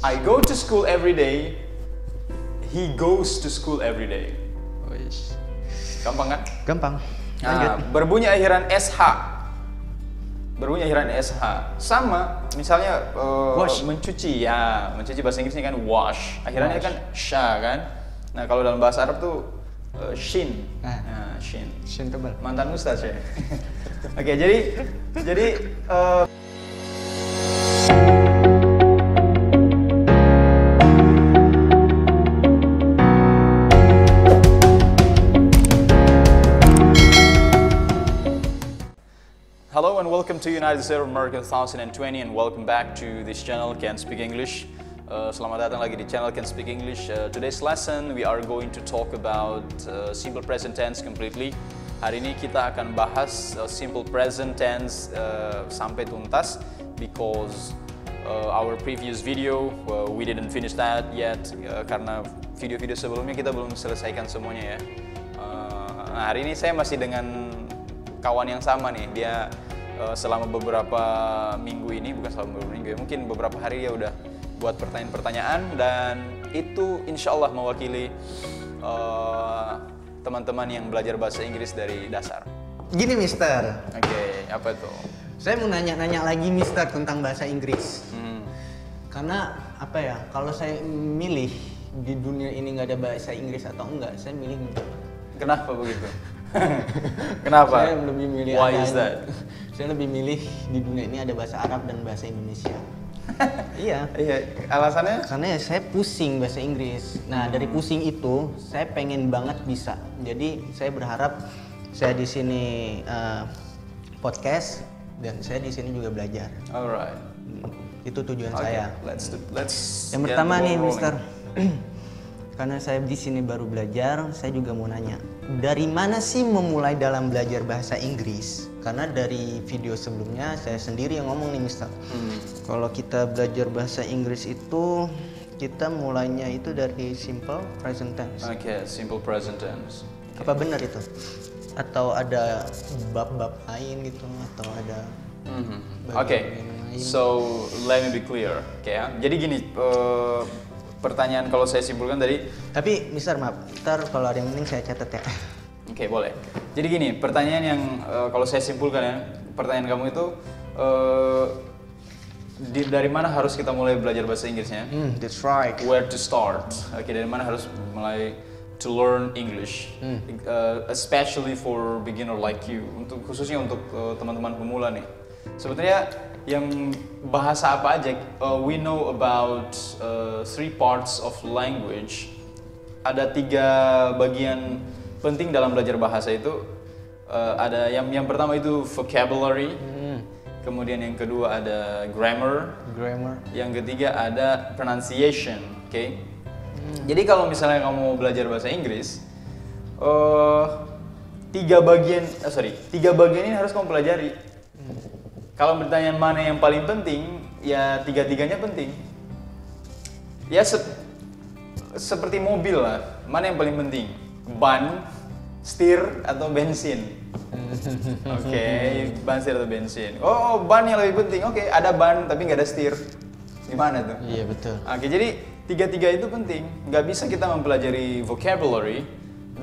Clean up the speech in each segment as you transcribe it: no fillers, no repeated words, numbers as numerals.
I go to school every day. He goes to school every day. Wish. Gampang kan? Gampang. Nah, berbunyi akhiran SH. Berbunyi akhiran SH. Sama, misalnya Wash. mencuci. Ya, mencuci bahasa Inggrisnya kan wash. Akhirannya Wash. kan sha kan. Nah, kalau dalam bahasa Arab tuh shin. Ah. Nah, shin. Shin tebal. Mantan ustaz ya. Oke, jadi hello and welcome to United States of America 2020 and welcome back to this channel Can Speak English. Selamat datang lagi di channel Can Speak English. Today's lesson we are going to talk about simple present tense completely. Hari ini kita akan bahas simple present tense sampai tuntas because our previous video we didn't finish that yet karena video-video sebelumnya kita belum selesaikan semuanya ya. Nah, hari ini saya masih dengan kawan yang sama nih. Dia selama beberapa minggu ini, bukan selama beberapa minggu ya, mungkin beberapa hari dia udah buat pertanyaan-pertanyaan dan itu insya Allah mewakili teman-teman yang belajar bahasa Inggris dari dasar. Gini Mister, Oke, apa itu? saya mau nanya-nanya lagi Mister tentang bahasa Inggris. Karena apa ya, kalau saya milih di dunia ini nggak ada bahasa Inggris atau enggak, saya milih enggak. Kenapa begitu? Kenapa? Saya lebih milih Why ada- is that? Saya lebih milih di dunia ini ada bahasa Arab dan bahasa Indonesia. Iya. Iya, alasannya? Karena ya saya pusing bahasa Inggris. Nah, dari pusing itu saya pengen banget bisa. Jadi saya berharap saya di sini podcast dan saya di sini juga belajar. Alright. Itu tujuan Oke, saya. let's Yang get pertama the nih, ball Mister. rolling. Karena saya di sini baru belajar, saya juga mau nanya. Dari mana sih memulai dalam belajar bahasa Inggris? Karena dari video sebelumnya saya sendiri yang ngomong nih, Mister. Kalau kita belajar bahasa Inggris itu kita mulainya itu dari simple present tense. Oke, simple present tense. Apa benar itu? Atau ada bab-bab lain gitu atau ada Oke, lain? so let me be clear, oke ya. Jadi gini, pertanyaan kalau saya simpulkan tadi, Tapi Mister maaf, ntar kalau ada yang penting saya catat ya. oke boleh. Jadi gini, pertanyaan yang kalau saya simpulkan ya, pertanyaan kamu itu dari mana harus kita mulai belajar bahasa Inggrisnya? That's right. Where to start? Oke, dari mana harus mulai to learn English, especially for beginner like you, khususnya untuk teman-teman pemula nih. Sebetulnya yang bahasa apa aja, we know about three parts of language. Ada 3 bagian penting dalam belajar bahasa itu. Ada yang pertama itu vocabulary, kemudian yang kedua ada grammar, yang ketiga ada pronunciation, oke? Jadi kalau misalnya kamu belajar bahasa Inggris, 3 bagian ini harus kamu pelajari. Kalau bertanya mana yang paling penting, ya 3-tiganya penting. Ya seperti mobil lah, mana yang paling penting? Ban, setir, atau bensin? Oke, ban, setir, atau bensin. Oh, ban yang lebih penting. Oke, ada ban tapi nggak ada setir. Gimana tuh? Iya betul. Oke, jadi 3-3 itu penting. Nggak bisa kita mempelajari vocabulary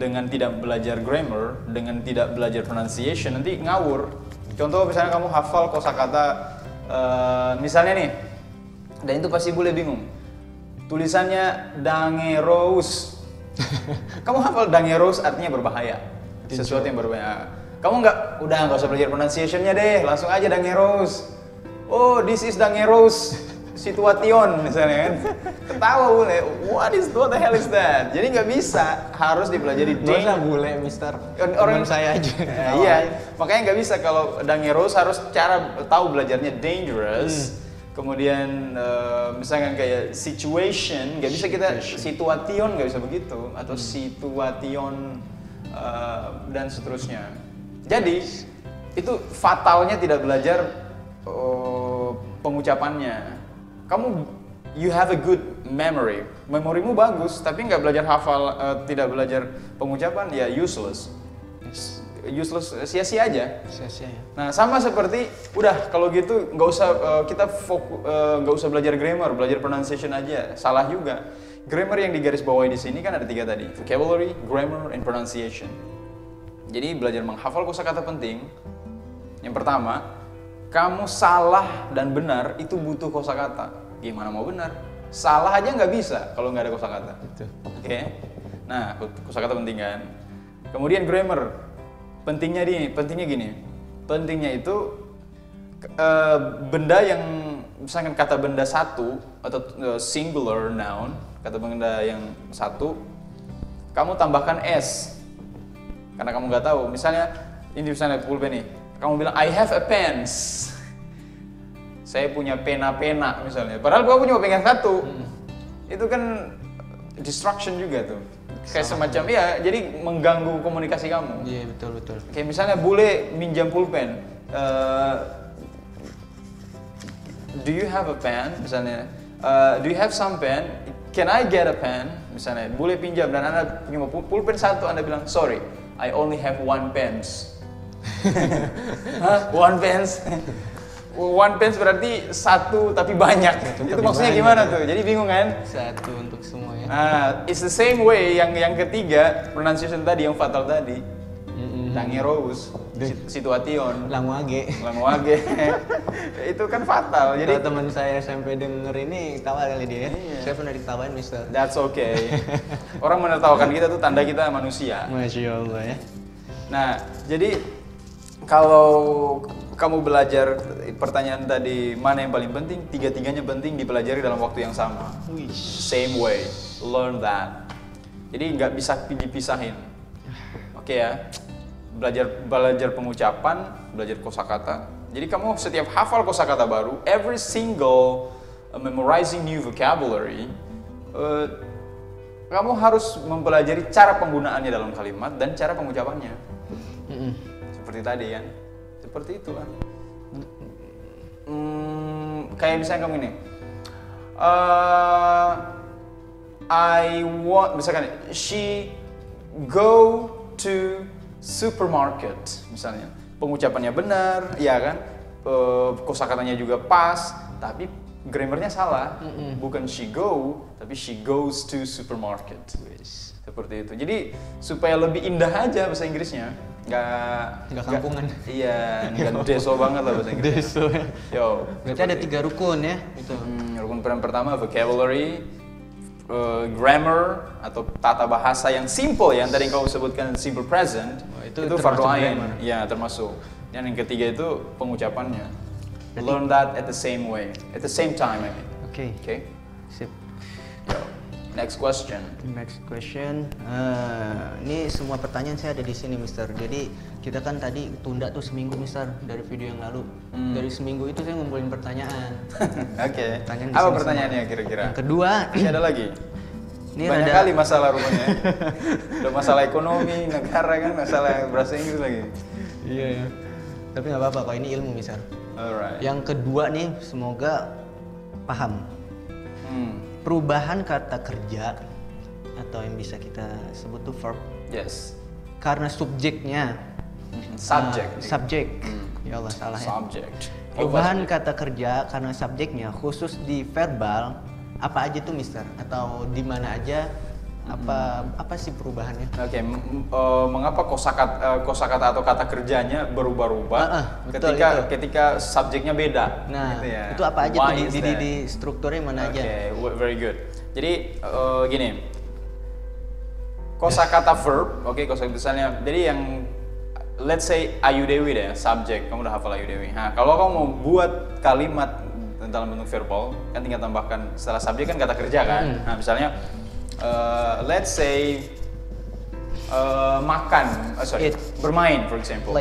dengan tidak belajar grammar, dengan tidak belajar pronunciation, nanti ngawur. Contoh misalnya kamu hafal kosakata, misalnya nih, dan itu pasti boleh bingung. Tulisannya dangerous. Kamu hafal dangerous artinya berbahaya, sesuatu yang berbahaya. Kamu nggak usah belajar pronunciationnya deh, langsung aja dangerous. Oh, this is dangerous situation misalnya kan. Ketawa boleh. What the hell is that? Jadi nggak bisa, harus dipelajari. Gak usah bule Mister, Orang teman saya aja. Iya, makanya nggak bisa kalau dangerous harus cara tahu belajarnya dangerous. Kemudian misalkan kayak situation, nggak bisa kita situation nggak bisa begitu atau situation dan seterusnya. Jadi itu fatalnya tidak belajar pengucapannya. You have a good memory, memorimu bagus, tapi nggak belajar hafal, tidak belajar pengucapan, ya useless. useless, sia-sia aja. Sia-sia ya. Nah sama seperti udah kalau gitu nggak usah kita nggak usah belajar grammar, belajar pronunciation aja. Salah juga. Grammar yang digaris bawahi di sini kan ada 3 tadi, vocabulary, grammar, and pronunciation. Jadi belajar menghafal kosakata penting. Yang pertama, kamu salah dan benar itu butuh kosakata. Gimana mau benar? Salah aja nggak bisa kalau nggak ada kosakata. Oke. Nah, kosakata penting kan. Kemudian grammar. Pentingnya gini. Pentingnya itu benda yang misalkan kata benda satu atau singular noun, kata benda yang satu, kamu tambahkan s. Karena kamu nggak tahu. Misalnya misalnya pulpen nih. Kamu bilang I have a pens. Saya punya pena misalnya. Padahal gua punya pegang satu. Itu kan distraction juga tuh. Kayak semacam ya, jadi mengganggu komunikasi kamu. Iya, betul. Kayak misalnya bule minjam pulpen. Do you have a pen? Misalnya, do you have some pen? Can I get a pen? Misalnya, bule pinjam dan Anda punya pulpen satu, Anda bilang sorry, I only have one pens. Hah? One pens? One pens berarti satu tapi banyak. Itu maksudnya gimana tuh? Jadi bingung kan? Satu untuk semua ya. It's the same way yang ketiga pronunciation tadi yang fatal tadi. Tangerous, situation, Language. Itu kan fatal. Jadi Kalau teman saya SMP denger ini tawa kali dia. Iya. Saya pernah diketawain, Mister. that's okay. Orang menertawakan kita tuh tanda kita manusia. Masya Allah ya. Nah, jadi kalau kamu belajar pertanyaan tadi mana yang paling penting, tiga-tiganya penting dipelajari dalam waktu yang sama. Same way, learn that. Jadi nggak bisa dipisahin. Oke ya, belajar pengucapan, belajar kosakata. Jadi kamu setiap hafal kosakata baru, every single memorizing new vocabulary, kamu harus mempelajari cara penggunaannya dalam kalimat dan cara pengucapannya. Seperti tadi kan, seperti itulah. Kayak misalnya kamu ini, misalkan she go to supermarket, misalnya pengucapannya benar, ya kan, kosakatanya juga pas, tapi grammarnya salah, bukan she go, tapi she goes to supermarket. Seperti itu. Jadi supaya lebih indah aja bahasa Inggrisnya, nggak kampungan. Iya, nggak deso banget lah bahasa Inggris. Deso ya. Yo. Berarti ada 3 rukun ya. Itu. Rukun pertama vocabulary, grammar atau tata bahasa yang simple, yang tadi kau sebutkan simple present, itu fardu ain. Ya, termasuk. Dan yang ketiga itu pengucapannya. Learn that at the same way, at the same time. Oke. Sip. Yo. Next question. Ini semua pertanyaan saya ada di sini, Mister. Jadi kita kan tadi tunda tuh seminggu, Mister, dari video yang lalu. Dari seminggu itu saya ngumpulin pertanyaan. Oke. Apa pertanyaannya kira-kira? Yang kedua, masih ada lagi. Ini banyak ada... kali masalah rupanya. Udah masalah ekonomi, negara kan, masalah bahasa Inggris lagi. Iya ya. Tapi nggak apa-apa, kalau ini ilmu, Mister. Alright. Yang kedua nih, semoga paham. Perubahan kata kerja atau yang bisa kita sebut tuh verb. Yes. Karena subjeknya. Subjek. Ya Allah, salah ya. Subject. Perubahan kata kerja karena subjeknya khusus di verbal apa aja tuh, Mister? Atau di mana aja? Apa sih perubahannya? Oke, mengapa kosakata atau kata kerjanya berubah-ubah ketika subjeknya beda? Nah, gitu ya. itu apa aja tuh di strukturnya mana aja? Oke, very good. Jadi gini, kosakata verb, kosakata misalnya, jadi yang let's say Ayu Dewi deh, subjek, kamu udah hafal Ayu Dewi. Nah, kalau kamu mau buat kalimat dalam bentuk verbal, kan tinggal tambahkan setelah subjek kan kata kerja kan. Nah, misalnya let's say bermain for example.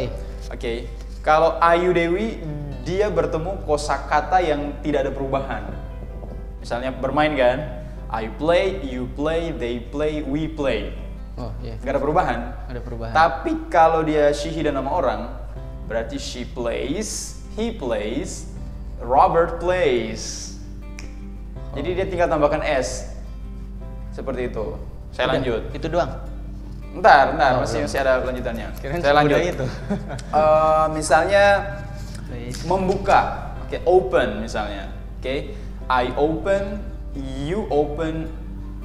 Oke. Kalau Ayu Dewi dia bertemu kosakata yang tidak ada perubahan. Misalnya bermain kan, I play, you play, they play, we play. Oh iya. Gak ada perubahan. Ada perubahan. Tapi kalau dia she, he dan nama orang, berarti she plays, he plays, Robert plays. Jadi dia tinggal tambahkan s. Seperti itu. Saya lanjut. Itu doang. Bentar, masih ada lanjutannya. Saya lanjut. Itu. Misalnya Please. membuka, oke, open misalnya, oke, I open, you open,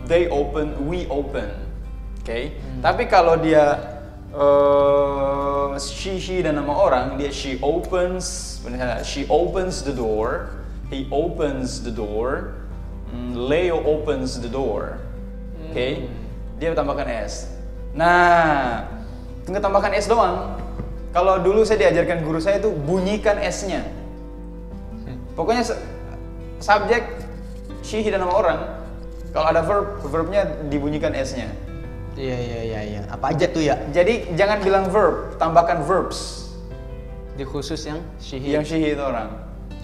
they open, we open, oke. Tapi kalau dia she dan nama orang, dia she opens the door, he opens the door, Leo opens the door, oke. Dia tambahkan s. Nah, tinggal tambahkan s doang. Kalau dulu saya diajarkan guru saya itu bunyikan s-nya. Pokoknya subjek she, he dan nama orang. Kalau ada verbnya dibunyikan s-nya. Iya. Apa aja tuh ya? Jadi jangan bilang verb, tambahkan verbs. Di khusus yang she, he. Yang she, he itu orang.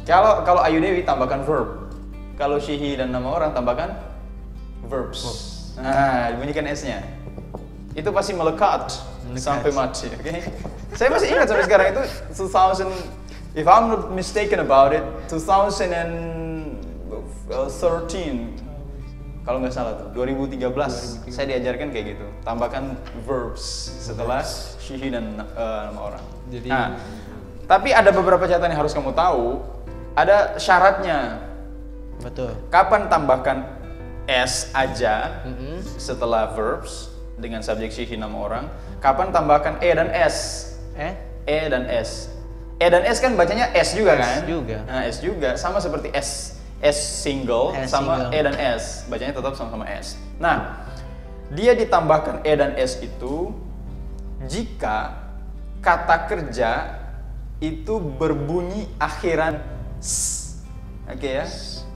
Kalau Ayu Dewi tambahkan verb. Kalau she, he dan nama orang tambahkan verbs. Nah, dibunyikan s-nya. Itu pasti melekat sampai mati, oke? Saya masih ingat sampai sekarang itu 2000, if I'm not mistaken about it, 2013. Kalau nggak salah tuh, 2013 saya diajarkan kayak gitu. Tambahkan verbs setelah she, he dan nama orang. Jadi, nah, tapi ada beberapa catatan yang harus kamu tahu. Ada syaratnya. betul. Kapan tambahkan s aja setelah verbs dengan subjek she, he, nama orang? Kapan tambahkan e dan s? E dan s. E dan s kan bacanya s juga kan? Juga. Nah, s juga sama seperti s single sama e dan s, bacanya tetap sama-sama s. Nah, dia ditambahkan e dan s itu jika kata kerja itu berbunyi akhiran s. Oke ya?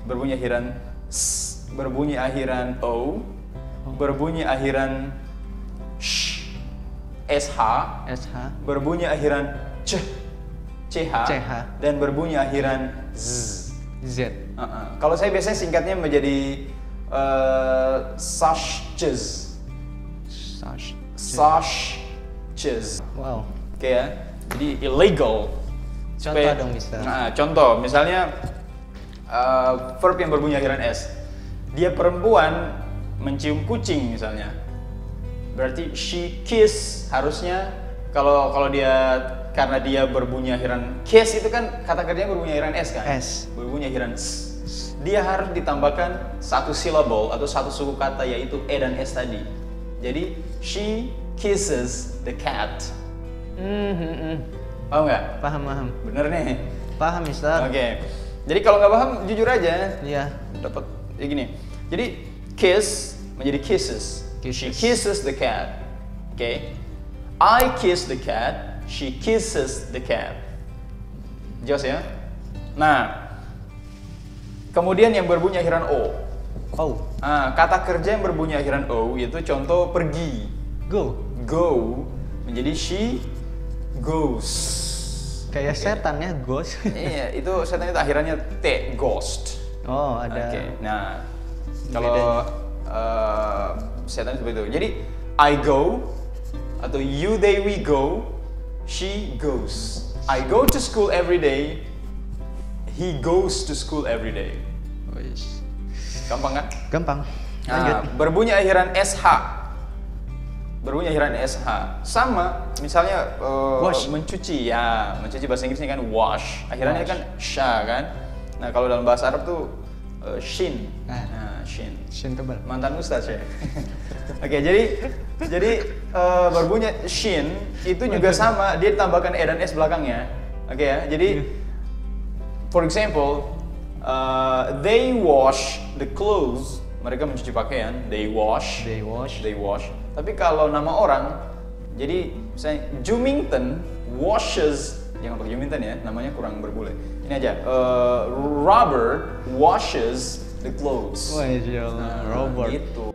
Berbunyi akhiran s, berbunyi akhiran o, berbunyi akhiran sh, sh, berbunyi akhiran ch, ch, dan berbunyi akhiran z. Kalau saya biasanya singkatnya menjadi sashes. Wow. Oke ya. Jadi illegal. Contoh dong, Mister. Nah, contoh misalnya verb yang berbunyi akhiran s. Dia perempuan mencium kucing misalnya. Berarti she kiss harusnya kalau dia karena dia berbunyi akhiran kiss itu kan kata kerjanya berbunyi akhiran s kan? S. Berbunyi akhiran s. Dia harus ditambahkan satu syllable atau satu suku kata yaitu e dan s tadi. Jadi she kisses the cat. Paham nggak? Paham. Bener nih. Paham, Mister. Oke. Jadi kalau nggak paham jujur aja. Iya. Dapat ya gini. Jadi kiss menjadi kisses. She kisses the cat. Oke. I kiss the cat. She kisses the cat. Jelas ya? Nah, kemudian yang berbunyi akhiran o. Nah, kata kerja yang berbunyi akhiran o itu contoh pergi. Go. Menjadi she goes. Kayak setan ya, ghost. Iya, itu setan itu akhirannya t, ghost. Oh, ada. Oke. Nah, kalau setan seperti itu. Jadi I go atau you, they, we go. She goes. I go to school every day. He goes to school every day. Gampang kan? Gampang. Nah, berbunyi akhiran sh. Berbunyi akhiran sh. Sama, misalnya mencuci ya, mencuci bahasa Inggrisnya kan wash. Akhirannya kan sha kan. Nah, kalau dalam bahasa Arab tuh shin. Nah, shin. Shin tebal. Mantan ustaz ya. Oke, jadi berbunyi shin itu juga sama, dia ditambahkan e dan s belakangnya. Oke ya. Jadi for example, they wash the clothes. Mereka mencuci pakaian. They wash. Tapi kalau nama orang, jadi misalnya Jumington washes, jangan pakai Jumington ya, namanya kurang berbule. Ini aja. Robert washes the clothes. Robert. Gitu.